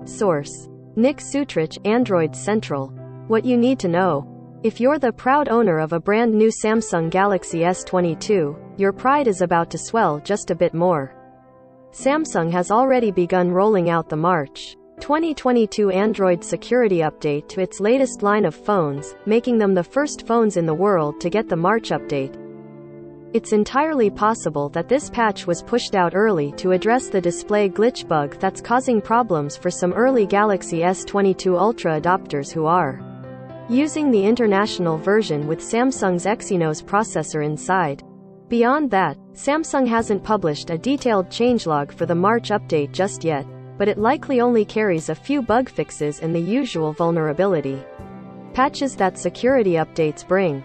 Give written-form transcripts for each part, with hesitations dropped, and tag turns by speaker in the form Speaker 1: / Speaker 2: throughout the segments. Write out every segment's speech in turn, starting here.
Speaker 1: Source: Nick Sutrich, Android Central. What you need to know. If you're the proud owner of a brand new Samsung Galaxy S22, your pride is about to swell just a bit more. Samsung has already begun rolling out the March 2022 Android security update to its latest line of phones, making them the first phones in the world to get the March update. It's entirely possible that this patch was pushed out early to address the display glitch bug that's causing problems for some early Galaxy S22 Ultra adopters who are using the international version with Samsung's Exynos processor inside. Beyond that, Samsung hasn't published a detailed changelog for the March update just yet, but it likely only carries a few bug fixes and the usual vulnerability patches that security updates bring.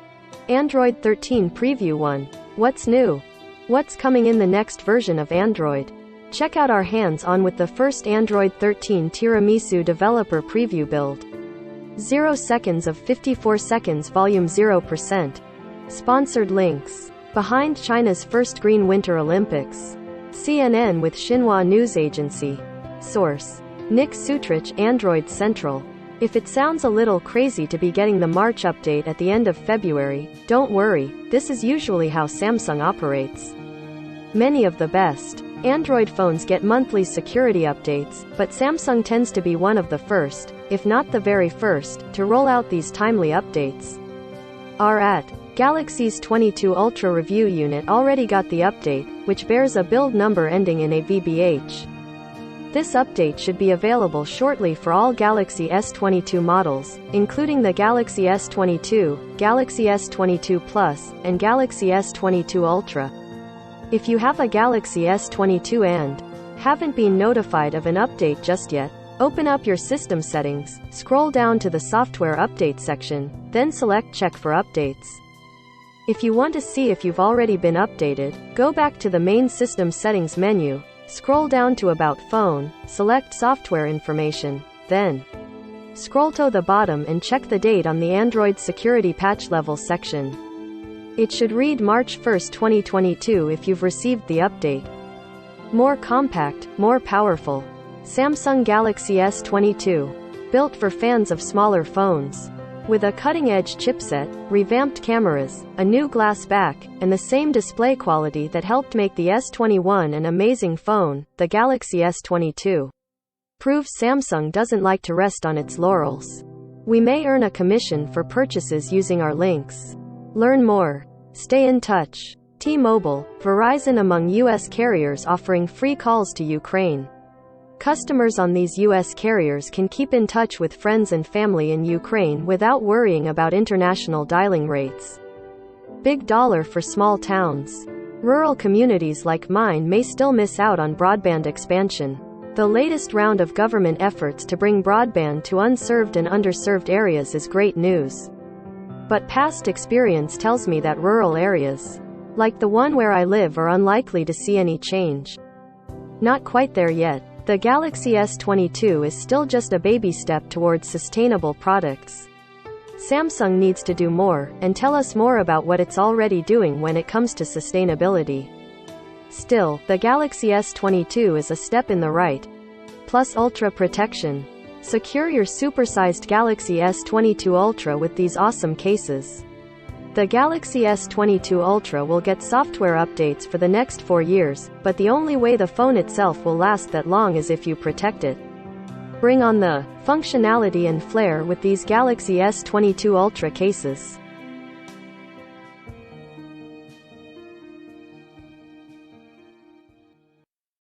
Speaker 1: Android 13 Preview 1. What's new? What's coming in the next version of Android? Check out our hands-on with the first Android 13 Tiramisu developer preview build. 0 seconds of 54 seconds volume 0%. Sponsored links. Behind China's first Green Winter Olympics. CNN with Xinhua News Agency. Source: Nick Sutrich, Android Central. If it sounds a little crazy to be getting the March update at the end of February, don't worry, this is usually how Samsung operates. Many of the best Android phones get monthly security updates, but Samsung tends to be one of the first, if not the very first, to roll out these timely updates. Our at Galaxy S22 Ultra review unit already got the update, which bears a build number ending in AVBH. This update should be available shortly for all Galaxy S22 models, including the Galaxy S22, Galaxy S22 Plus, and Galaxy S22 Ultra. If you have a Galaxy S22 and haven't been notified of an update just yet, open up your system settings, scroll down to the software update section, then select check for updates. If you want to see if you've already been updated, go back to the main system settings menu, scroll down to About Phone, select Software Information, then scroll to the bottom and check the date on the Android Security Patch Level section. It should read March 1, 2022 if you've received the update. More compact, more powerful. Samsung Galaxy S22. Built for fans of smaller phones. With a cutting-edge chipset, revamped cameras, a new glass back, and the same display quality that helped make the S21 an amazing phone, the Galaxy S22 proves Samsung doesn't like to rest on its laurels. We may earn a commission for purchases using our links. Learn more. Stay in touch. T-Mobile, Verizon among U.S. carriers offering free calls to Ukraine. Customers on these U.S. carriers can keep in touch with friends and family in Ukraine without worrying about international dialing rates. Big dollar for small towns. Rural communities like mine may still miss out on broadband expansion. The latest round of government efforts to bring broadband to unserved and underserved areas is great news. But past experience tells me that rural areas, like the one where I live, are unlikely to see any change. Not quite there yet. The Galaxy S22 is still just a baby step towards sustainable products. Samsung needs to do more, and tell us more about what it's already doing when it comes to sustainability. Still, the Galaxy S22 is a step in the right. Plus Ultra protection. Secure your supersized Galaxy S22 Ultra with these awesome cases. The Galaxy S22 Ultra will get software updates for the next 4 years, but the only way the phone itself will last that long is if you protect it. Bring on the functionality and flair with these Galaxy S22 Ultra cases.